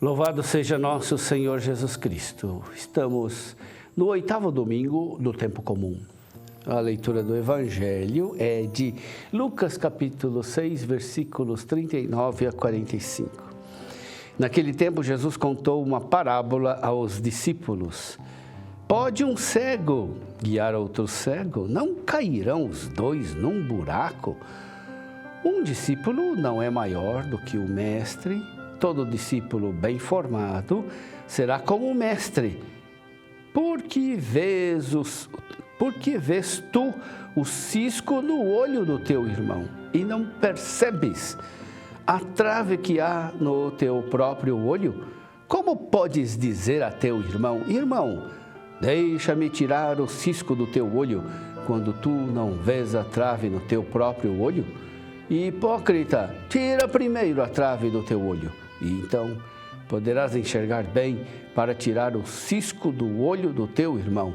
Louvado seja nosso Senhor Jesus Cristo. Estamos no 8º domingo do tempo comum. A leitura do Evangelho é de Lucas capítulo 6, versículos 39 a 45. Naquele tempo, Jesus contou uma parábola aos discípulos. Pode um cego guiar outro cego? Não cairão os dois num buraco? Um discípulo não é maior do que o mestre. Todo discípulo bem formado será como o mestre. Por que vês tu o cisco no olho do teu irmão e não percebes a trave que há no teu próprio olho? Como podes dizer a teu irmão: irmão, deixa-me tirar o cisco do teu olho, quando tu não vês a trave no teu próprio olho? Hipócrita, tira primeiro a trave do teu olho, e então poderás enxergar bem para tirar o cisco do olho do teu irmão.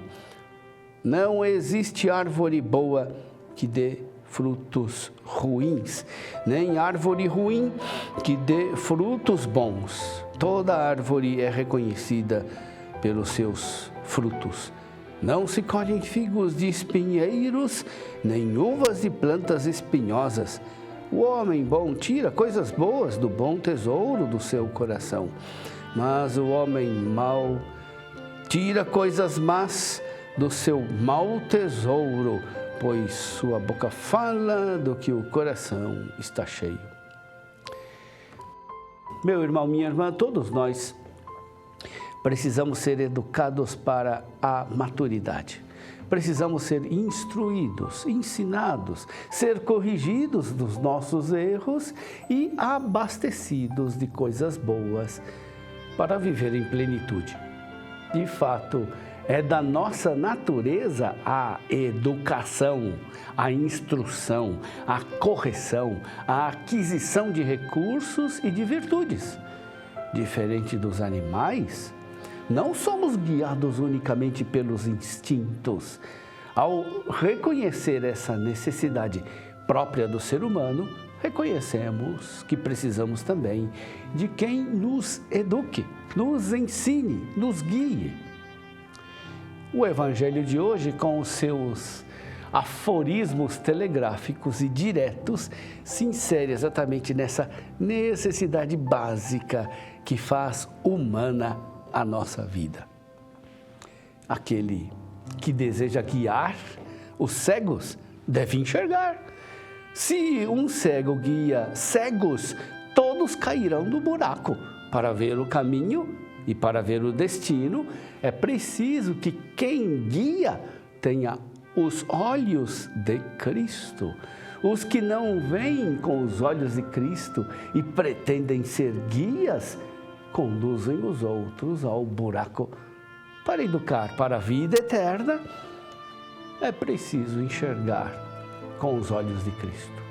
Não existe árvore boa que dê frutos ruins, nem árvore ruim que dê frutos bons. Toda árvore é reconhecida pelos seus frutos. Não se colhem figos de espinheiros, nem uvas de plantas espinhosas. O homem bom tira coisas boas do bom tesouro do seu coração, mas o homem mau tira coisas más do seu mau tesouro, pois sua boca fala do que o coração está cheio. Meu irmão, minha irmã, todos nós precisamos ser educados para a maturidade. Precisamos ser instruídos, ensinados, ser corrigidos dos nossos erros e abastecidos de coisas boas para viver em plenitude. De fato, é da nossa natureza a educação, a instrução, a correção, a aquisição de recursos e de virtudes. Diferente dos animais, não somos guiados unicamente pelos instintos. Ao reconhecer essa necessidade própria do ser humano, reconhecemos que precisamos também de quem nos eduque, nos ensine, nos guie. O Evangelho de hoje, com os seus aforismos telegráficos e diretos, se insere exatamente nessa necessidade básica que faz humana a nossa vida. Aquele que deseja guiar os cegos deve enxergar. Se um cego guia cegos, todos cairão no buraco. Para ver o caminho e para ver o destino, é preciso que quem guia tenha os olhos de Cristo. Os que não veem com os olhos de Cristo e pretendem ser guias, conduzem os outros ao buraco. Para educar para a vida eterna, é preciso enxergar com os olhos de Cristo.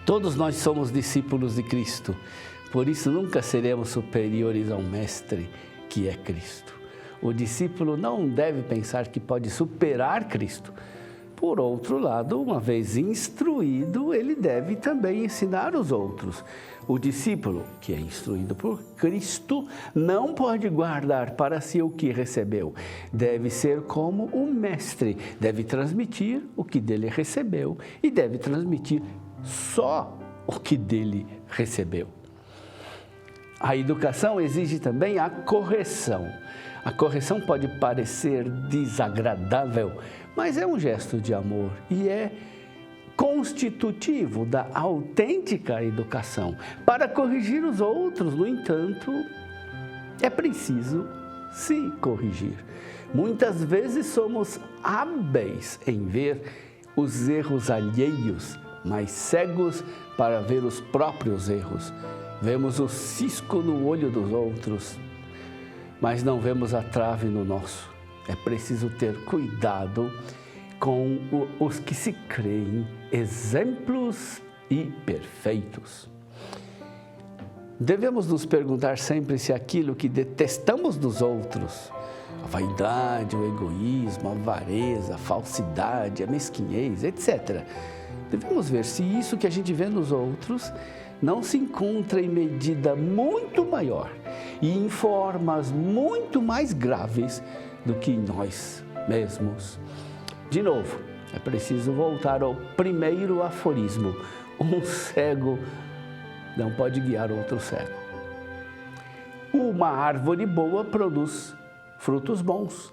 Todos nós somos discípulos de Cristo, por isso nunca seremos superiores ao Mestre, que é Cristo. O discípulo não deve pensar que pode superar Cristo. Por outro lado, uma vez instruído, ele deve também ensinar os outros. O discípulo, que é instruído por Cristo, não pode guardar para si o que recebeu. Deve ser como o mestre, deve transmitir o que dele recebeu e deve transmitir só o que dele recebeu. A educação exige também a correção. A correção pode parecer desagradável, mas é um gesto de amor e é constitutivo da autêntica educação. Para corrigir os outros, no entanto, é preciso se corrigir. Muitas vezes somos hábeis em ver os erros alheios, mas cegos para ver os próprios erros. Vemos o cisco no olho dos outros, mas não vemos a trave no nosso. É preciso ter cuidado com os que se creem exemplos e perfeitos. Devemos nos perguntar sempre se aquilo que detestamos dos outros a vaidade, o egoísmo, a avareza, a falsidade, a mesquinhez, etc. Devemos ver se isso que a gente vê nos outros não se encontra em medida muito maior e em formas muito mais graves do que em nós mesmos. De novo, é preciso voltar ao primeiro aforismo: um cego não pode guiar outro cego. Uma árvore boa produz frutos bons.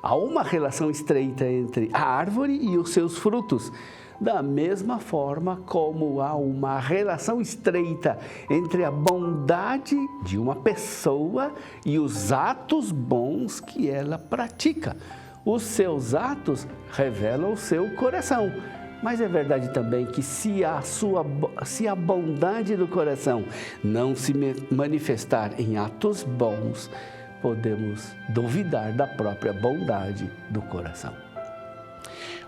Há uma relação estreita entre a árvore e os seus frutos, da mesma forma como há uma relação estreita entre a bondade de uma pessoa e os atos bons que ela pratica. Os seus atos revelam o seu coração. Mas é verdade também que se a bondade do coração não se manifestar em atos bons, podemos duvidar da própria bondade do coração.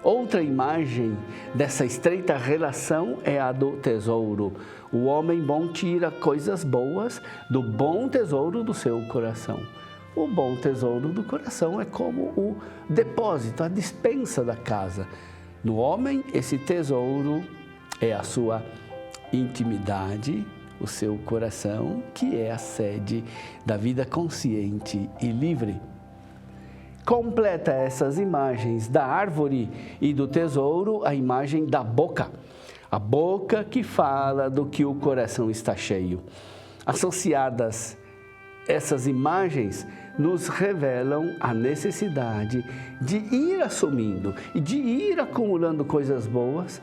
Outra imagem dessa estreita relação é a do tesouro. O homem bom tira coisas boas do bom tesouro do seu coração. O bom tesouro do coração é como o depósito, a despensa da casa. No homem, esse tesouro é a sua intimidade, o seu coração, que é a sede da vida consciente e livre. Completa essas imagens da árvore e do tesouro a imagem da boca. A boca que fala do que o coração está cheio. Associadas essas imagens nos revelam a necessidade de ir assumindo e de ir acumulando coisas boas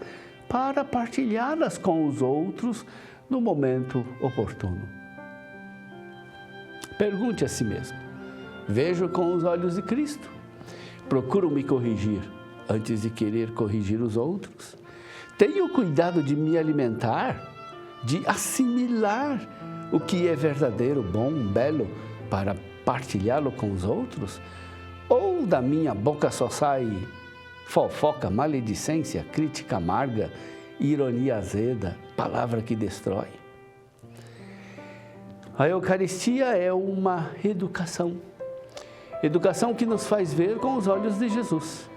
para partilhá-las com os outros no momento oportuno. Pergunte a si mesmo: vejo com os olhos de Cristo? Procuro me corrigir antes de querer corrigir os outros? Tenho cuidado de me alimentar, de assimilar o que é verdadeiro, bom, belo, para partilhá-lo com os outros? Ou da minha boca só sai fofoca, maledicência, crítica amarga, ironia azeda, palavra que destrói? A Eucaristia é uma educação. Educação que nos faz ver com os olhos de Jesus.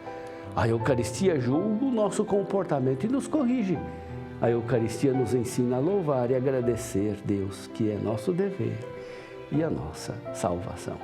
A Eucaristia julga o nosso comportamento e nos corrige. A Eucaristia nos ensina a louvar e agradecer Deus, que é nosso dever e a nossa salvação.